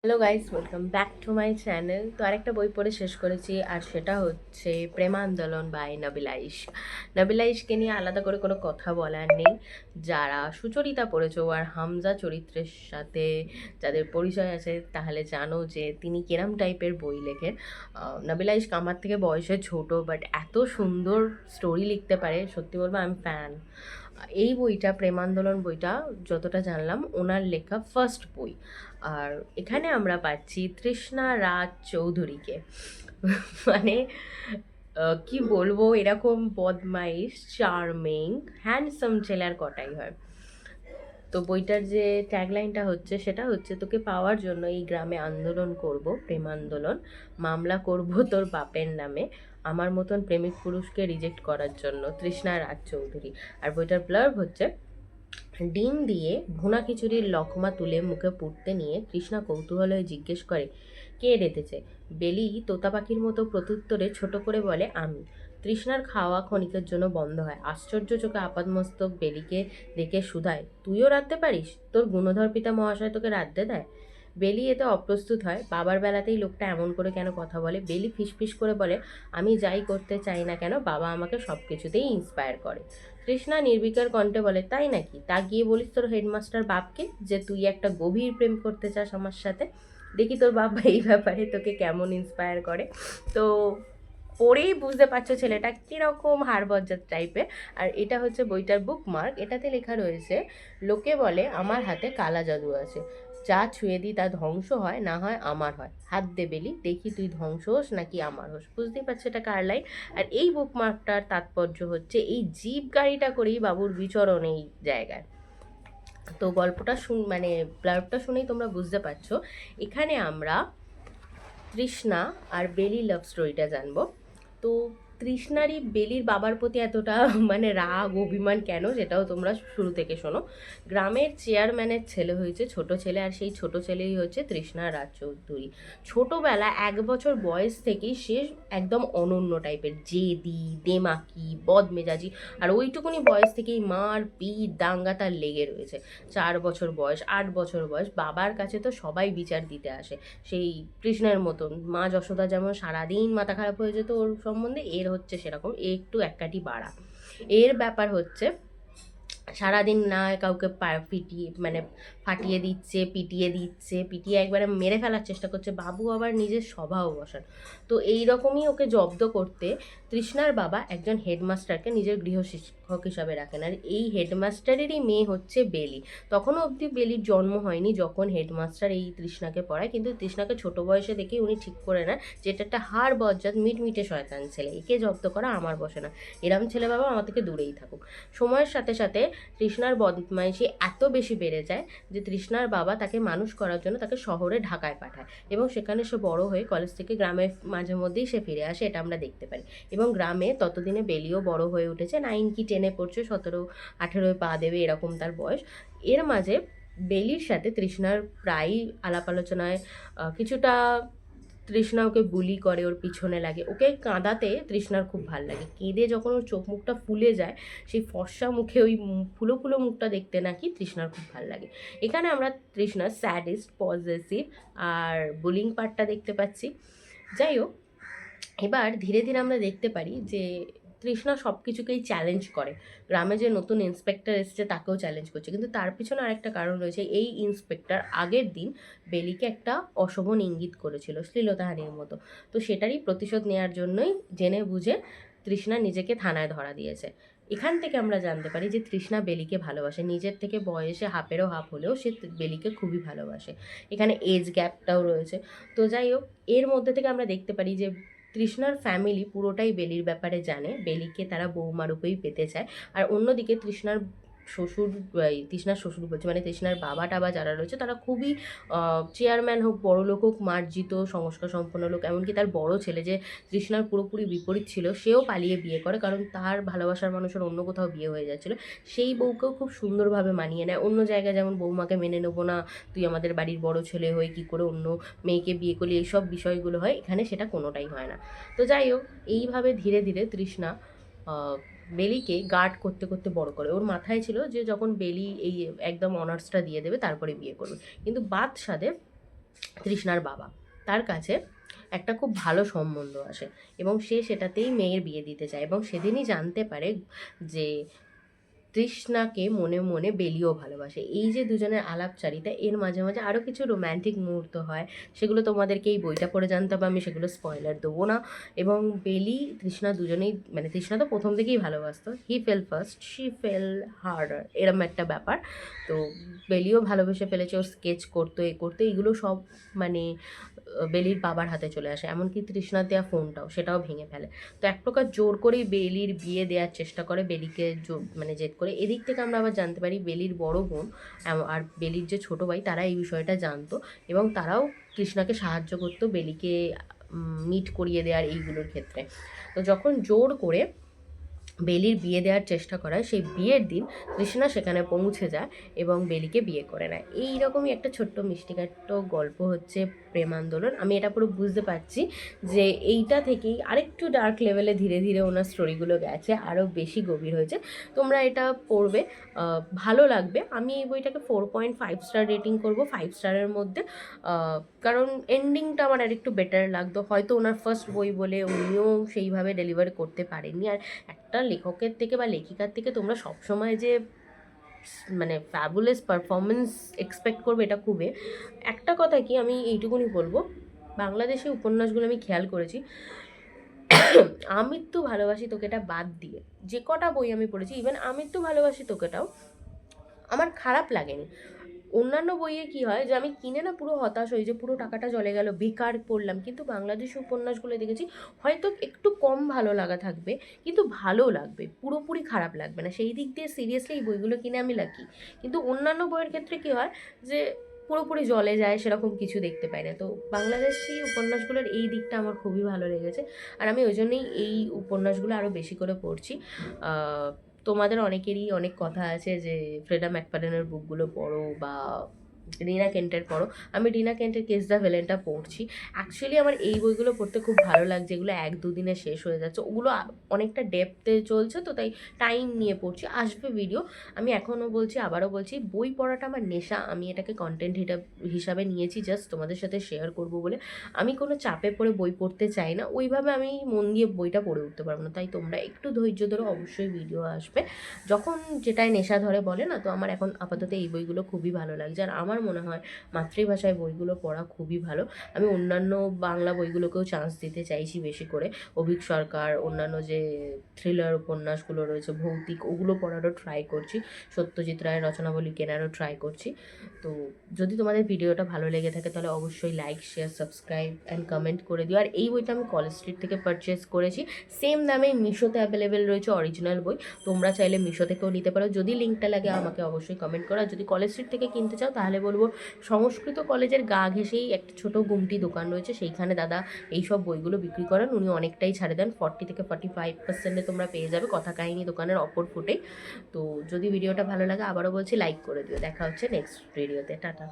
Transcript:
Hello guys, welcome back to my channel. তো আরেকটা বই পড়ে শেষ করেছি, আর সেটা হচ্ছে প্রেম আন্দোলন বাই নবিলা ইশক। নবিলা ইশককে নিয়ে আলাদা করে কোনো কথা বলার নেই। যারা সুচরিতা পড়েছো আর হামজা চরিত্রের সাথে যাদের পরিচয় আছে তাহলে জানো যে তিনি কিরম টাইপের বই লেখেন। নবিলা ইশক আমার থেকে বয়সে ছোট, বাট এত সুন্দর স্টোরি লিখতে পারে, সত্যি বলবো আমি ফ্যান। এই বইটা প্রেম আন্দোলন বইটা যতটা জানলাম ওনার লেখা ফার্স্ট বই। আর এখানে আমরা পাচ্ছি তৃষ্ণা রাজ চৌধুরীকে। মানে কি বলবো, এরকম বদমাইশ, চার্মিং, হ্যান্ডসাম ছেলে আর কটাই হয়। তো বইটার যে ট্যাগলাইনটা হচ্ছে সেটা হচ্ছে, তোকে পাওয়ার জন্য এই গ্রামে আন্দোলন করব, প্রেম আন্দোলন, মামলা করব তোর বাপের নামে, আমার মতন প্রেমিক পুরুষকে রিজেক্ট করার জন্য, তৃষ্ণা রাজ চৌধুরী। আর বইটার ব্লার্ব হচ্ছে, ডিম দিয়ে ভুনা খিচুড়ির লকমা তুলে মুখে পুড়তে নিয়ে কৃষ্ণা কৌতূহলে জিজ্ঞেস করে, কে রেঁধেছে? বেলি তোতা পাখির মতো প্রত্যুত্তরে ছোট করে বলে, আমি। তৃষ্ণার খাওয়া ক্ষণিকের জন্য বন্ধ হয়। আশ্চর্য চোখে আপাদমস্তক বেলিকে দেখে শুধায়, তুইও রাঁধতে পারিস? তোর গুণধর পিতা মহাশয় তোকে রাঁধতে দেয়? বেলি এতে অপ্রস্তুত হয়। বাবার বেলাতেই লোকটা এমন করে কেন কথা বলে? বেলি ফিসফিস করে বলে, আমি যাই করতে চাই না কেন বাবা আমাকে সব কিছুতেই ইন্সপায়ার করে। তৃষ্ণা নির্বিকার কণ্ঠে বলে, তাই নাকি? তা গিয়ে বলিস তোর হেডমাস্টার বাপকে যে তুই একটা গভীর প্রেম করতে চাস আমার সাথে। দেখি তোর বাবা এই ব্যাপারে তোকে কেমন ইন্সপায়ার করে। তো পড়েই বুঝতে পারছো ছেলেটা কীরকম হাড়বজ্জাত টাইপের। আর এটা হচ্ছে বইটার বুকমার্ক। এটাতে লেখা রয়েছে, লোকে বলে আমার হাতে কালা জাদু আছে, যা ছুঁয়ে দিই তা ধ্বংস হয়, না হয় আমার হয়। হাত দে বেলি, দেখি তুই ধ্বংস হোস নাকি আমার হোস। বুঝতেই পারছো এটা কার লাইন। আর এই বুকমার্কটার তাৎপর্য হচ্ছে, এই জিপ গাড়িটা করেই বাবুর বিচরণ এই জায়গায়। তো গল্পটা মানে ব্লার্বটা শুনেই তোমরা বুঝতে পারছো এখানে আমরা তৃষ্ণা আর বেলি লাভ স্টোরিটা জানবো। তো তৃষ্ণারই বেলির বাবার প্রতি এতটা মানে রাগ অভিমান কেন, সেটাও তোমরা শুরু থেকে শোনো। গ্রামের চেয়ারম্যানের ছেলে হয়েছে ছোট ছেলে, আর সেই ছোট ছেলেই হচ্ছে তৃষ্ণা রাজ চৌধুরী। ছোটোবেলা 1 বছর বয়স থেকেই সে একদম অনন্য টাইপের, জেদি, দেমাকি, বদমেজাজি। আর ওইটুকুনি বয়স থেকেই মার পিট দাঙ্গা তার লেগে রয়েছে। 4 বছর বয়স, 8 বছর বয়স, বাবার কাছে তো সবাই বিচার দিতে আসে। সেই কৃষ্ণের মতন মা যশোদা যেমন সারাদিন মাথা খারাপ হয়ে যেত ওর সম্বন্ধে, এর হচ্ছে সেরকম, একটু এক কাঠি বাড়া। এর ব্যাপার হচ্ছে, সারাদিন না কাউকে পিটিয়ে মানে ফাটিয়ে দিচ্ছে, পিটিয়ে একবারে মেরে ফেলার চেষ্টা করছে। বাবু আবার নিজের স্বভাব বসান। তো এই রকমই ওকে জব্দ করতে তৃষ্ণার বাবা একজন হেডমাস্টারকে নিজের গৃহশিক্ষক হিসাবে রাখেন। আর এই হেডমাস্টারেরই মেয়ে হচ্ছে বেলি। তখনও অবধি বেলির জন্ম হয়নি যখন হেডমাস্টার এই তৃষ্ণাকে পড়ায়, কিন্তু তৃষ্ণাকে ছোট বয়সে দেখেই উনি ঠিক করে নেন যে এটা একটা হাড় বজ্জাত মিটমিটে শয়তান ছেলে, একে জব্দ করা আমার বসে না। এরম ছেলে বাবা আমার থেকে দূরেই থাকুক। সময়ের সাথে সাথে তৃষ্ণার বদমাইশি এত বেশি বেড়ে যায় যে তৃষ্ণার বাবা তাকে মানুষ করার জন্য তাকে শহরে ঢাকায় পাঠায়, এবং সেখানে সে বড় হয়ে কলেজ থেকে গ্রামে মাঝে মধ্যেই সে ফিরে আসে, এটা আমরা দেখতে পারি। এবং গ্রামে ততদিনে বেলিও বড় হয়ে উঠেছে, 9 কি 10-এ পড়ছে, 17-18 পা দেবে এরকম তার বয়স। এর মাঝে বেলির সাথে তৃষ্ণার প্রায়ই আলাপ আলোচনায় কিছুটা তৃষ্ণা ওকে বুলি করে, ওর পিছনে লাগে, ওকে কাঁদাতে তৃষ্ণার খুব ভাল লাগে। কেঁদে যখন ওর চোখ মুখটা ফুলে যায়, সেই ফর্সা মুখে ওই ফুলো ফুলো মুখটা দেখতে নাকি তৃষ্ণার খুব ভাল লাগে। এখানে আমরা তৃষ্ণার স্যাডিস্ট, পজেসিভ আর বুলিং পার্টটা দেখতে পাচ্ছি। যাই হোক, এবার ধীরে ধীরে আমরা দেখতে পারি যে তৃষ্ণা সব কিছুকেই চ্যালেঞ্জ করে। গ্রামে যে নতুন ইন্সপেক্টর এসেছে তাকেও চ্যালেঞ্জ করছে, কিন্তু তার পিছনে আরেকটা কারণ রয়েছে। এই ইন্সপেক্টর আগের দিন বেলিকে একটা অশোভন ইঙ্গিত করেছিল, শ্লীলতাহানির মতো। তো সেটারই প্রতিশোধ নেওয়ার জন্যই জেনে বুঝে তৃষ্ণা নিজেকে থানায় ধরা দিয়েছে। এখান থেকে আমরা জানতে পারি যে তৃষ্ণা বেলিকে ভালোবাসে, নিজের থেকে বয়সে হাফেরও হাফ হলেও সে বেলিকে খুবই ভালোবাসে। এখানে এজ গ্যাপটাও রয়েছে। তো যাই হোক, এর মধ্যে থেকে আমরা দেখতে পারি যে তৃষ্ণার ফ্যামিলি পুরোটাই বেলির ব্যাপারে জানে, বেলিকে তারা বৌমা রূপেই পেতে চায়। আর অন্যদিকে তৃষ্ণার শ্বশুর, তৃষ্ণার শ্বশুর বলছে মানে তৃষ্ণার বাবা টাবা যারা রয়েছে তারা খুবই চেয়ারম্যান হোক, বড় লোক হোক, মার্জিত সংস্কার সম্পন্ন লোক। এমনকি তার বড় ছেলে যে তৃষ্ণার পুরোপুরি বিপরীত ছিল, সেও পালিয়ে বিয়ে করে, কারণ তার ভালোবাসার মানুষের অন্য কোথাও বিয়ে হয়ে যাচ্ছিলো। সেই বউকেও খুব সুন্দরভাবে মানিয়ে নেয়। অন্য জায়গায় যেমন বৌমাকে মেনে নেবো না, তুই আমাদের বাড়ির বড় ছেলে হয়ে কী করে অন্য মেয়েকে বিয়ে করলি, এইসব বিষয়গুলো হয়, এখানে সেটা কোনোটাই হয় না। তো যাই হোক, এইভাবে ধীরে ধীরে তৃষ্ণা বেলিকে গার্ড করতে করতে বড় করে। ওর মাথায় ছিল যে যখন বেলি এই একদম অনার্সটা দিয়ে দেবে তারপরে বিয়ে করবে, কিন্তু বাদ সাধে তৃষ্ণার বাবা, তার কাছে একটা খুব ভালো সম্বন্ধ আসে এবং সে সেটাতেই মেয়ের বিয়ে দিতে চায় এবং সেদিনই জানতে পারে যে তৃষ্ণাকে মনে মনে বেলিও ভালোবাসে। এই যে দুজনের আলাপচারিতা, এর মাঝে মাঝে আরও কিছু রোম্যান্টিক মুহূর্ত হয়, সেগুলো তোমাদেরকে এই বইটা পড়ে জানতে হবে, আমি সেগুলো স্পয়লার দেবো না। এবং বেলি তৃষ্ণা দুজনেই, মানে তৃষ্ণা তো প্রথম থেকেই ভালোবাসতো, he fell first, she fell harder, এরম একটা ব্যাপার। তো বেলিও ভালোবেসে ফেলেছে, ওর স্কেচ করতো, এ করতো, এগুলো সব মানে বেলির বাবার হাতে চলে আসে, এমনকি তৃষ্ণার দেওয়া ফোনটাও, সেটাও ভেঙে ফেলে। তো এক প্রকার জোর করেই বেলির বিয়ে দেওয়ার চেষ্টা করে, বেলিকে মানে জেদ করে। এদিক থেকে আমরা আবার জানতে পারি বেলির বড় বোন আর বেলির যে ছোট ভাই, তারা এই বিষয়টা জানতো এবং তারাও কৃষ্ণাকে সাহায্য করতো বেলিকে মিট করিয়ে দেওয়ার এইগুলোর ক্ষেত্রে। তো যখন জোর করে বেলির বিয়ে দেওয়ার চেষ্টা করায়, সেই বিয়ের দিন তৃষ্ণা সেখানে পৌঁছে যায় এবং বেলিকে বিয়ে করে নেয়। এইরকমই একটা ছোট্ট মিষ্টিকাট্ট গল্প হচ্ছে প্রেম আন্দোলন। আমি এটা পুরো বুঝতে পারছি যে এইটা থেকেই আরেকটু ডার্ক লেভেলে ধীরে ধীরে ওনার স্টোরিগুলো গেছে, আরও বেশি গভীর হয়েছে। তোমরা এটা পড়বে, ভালো লাগবে। আমি এই বইটাকে 4.5 স্টার রেটিং করবো 5 স্টারের মধ্যে, কারণ এন্ডিংটা আমার আরেকটু বেটার লাগতো। হয়তো ওনার ফার্স্ট বই বলে উনিও সেইভাবে ডেলিভার করতে পারেননি। আর একটা লেখকের থেকে বা লেখিকার থেকে তোমরা সবসময় যে মানে ফ্যাবুলাস পারফরমেন্স এক্সপেক্ট করবে, এটা খুবই। একটা কথা কি, আমি এইটুকুনি বলবো, বাংলাদেশি উপন্যাসগুলো আমি খেয়াল করেছি, আমৃত্যু ভালোবাসি তোকেটা বাদ দিয়ে যে কটা বই আমি পড়েছি, ইভেন আমৃত্যু ভালোবাসি তোকেটাও আমার খারাপ লাগেনি। অন্যান্য বইয়ে কি হয় যে আমি কিনে না পুরো হতাশ হই যে পুরো টাকাটা চলে গেল, বেকার পড়লাম। কিন্তু বাংলাদেশি উপন্যাসগুলো দেখেছি হয়তো একটু কম ভালো লাগা থাকবে, কিন্তু ভালো লাগবে, পুরোপুরি খারাপ লাগবে না। সেই দিক দিয়ে সিরিয়াসলি এই বইগুলো কিনে আমি লাকি। কিন্তু অন্যান্য বইয়ের ক্ষেত্রে কি হয় যে পুরোপুরি জলে যায়, সেরকম কিছু দেখতে পাই না। তো বাংলাদেশি উপন্যাসগুলোর এই দিকটা আমার খুবই ভালো লেগেছে, আর আমি ওই জন্যই এই উপন্যাসগুলো আরও বেশি করে পড়ছি। তোমাদের অনেকেরই অনেক কথা আছে যে ফ্রেডা ম্যাকফাডেনের বুকগুলো পড়ো বা রিনা কেন্টের পড়ো। আমি রিনা কেন্টের কেস দ্য ভিলেনটা পড়ছি। অ্যাকচুয়ালি আমার এই বইগুলো পড়তে খুব ভালো লাগছে, এগুলো 1-2 দিনে শেষ হয়ে যাচ্ছে। ওগুলো অনেকটা ডেপথে চলছে, তো তাই টাইম নিয়ে পড়ছি। আসবে ভিডিও। আমি এখনও বলছি, আবারও বলছি, বই পড়াটা আমার নেশা। আমি এটাকে কন্টেন্ট হিসাবে নিয়েছি, জাস্ট তোমাদের সাথে শেয়ার করব বলে। আমি কোনো চাপে পড়ে বই পড়তে চাই না, ওইভাবে আমি মন দিয়ে বইটা পড়ে উঠতে পারবো না। তাই তোমরা একটু ধৈর্য ধরো, অবশ্যই ভিডিও আসবে যখন যেটায় নেশা ধরে বলে না। তো আমার এখন আপাতত এই বইগুলো খুবই ভালো লাগছে, আর আমার মনে হয় মাতৃভাষায় বইগুলো পড়া খুবই ভালো। আমি অন্যান্য বাংলা বইগুলোকেও চান্স দিতে চাইছি বেশি করে। অভিক সরকার, অন্যান্য যে থ্রিলার উপন্যাসগুলো রয়েছে, ভৌতিক, ওগুলো পড়ারও ট্রাই করছি। সত্যজিৎ রায়ের রচনাবলী কেনারও ট্রাই করছি। তো যদি তোমাদের ভিডিওটা ভালো লেগে থাকে তাহলে অবশ্যই like, share, subscribe and comment করে দিও। আর এই বইটা আমি কলেজ স্ট্রিট থেকে পারচেস করেছি, সেম দামে মিশোতে অ্যাভেলেবেল রয়েছে অরিজিনাল বই। তোমরা চাইলে মিশো থেকেও নিতে পারো। যদি লিঙ্কটা লাগে আমাকে অবশ্যই কমেন্ট করো। আর যদি কলেজ স্ট্রিট থেকে কিনতে চাও তাহলে বলবো সংস্কৃত কলেজের গা ঘেঁষেই একটা ছোটো গুমটি দোকান রয়েছে, সেইখানে দাদা এইসব বইগুলো বিক্রি করেন। উনি অনেকটাই ছাড়ে দেন, 40 থেকে 45% তোমরা পেয়ে যাবে কথা কাহিনী দোকানের অপর ফুটেই। তো যদি ভিডিওটা ভালো লাগে, আবারও বলছি, লাইক করে দিও। দেখা হচ্ছে নেক্সট ভিডিওতে। টাটা।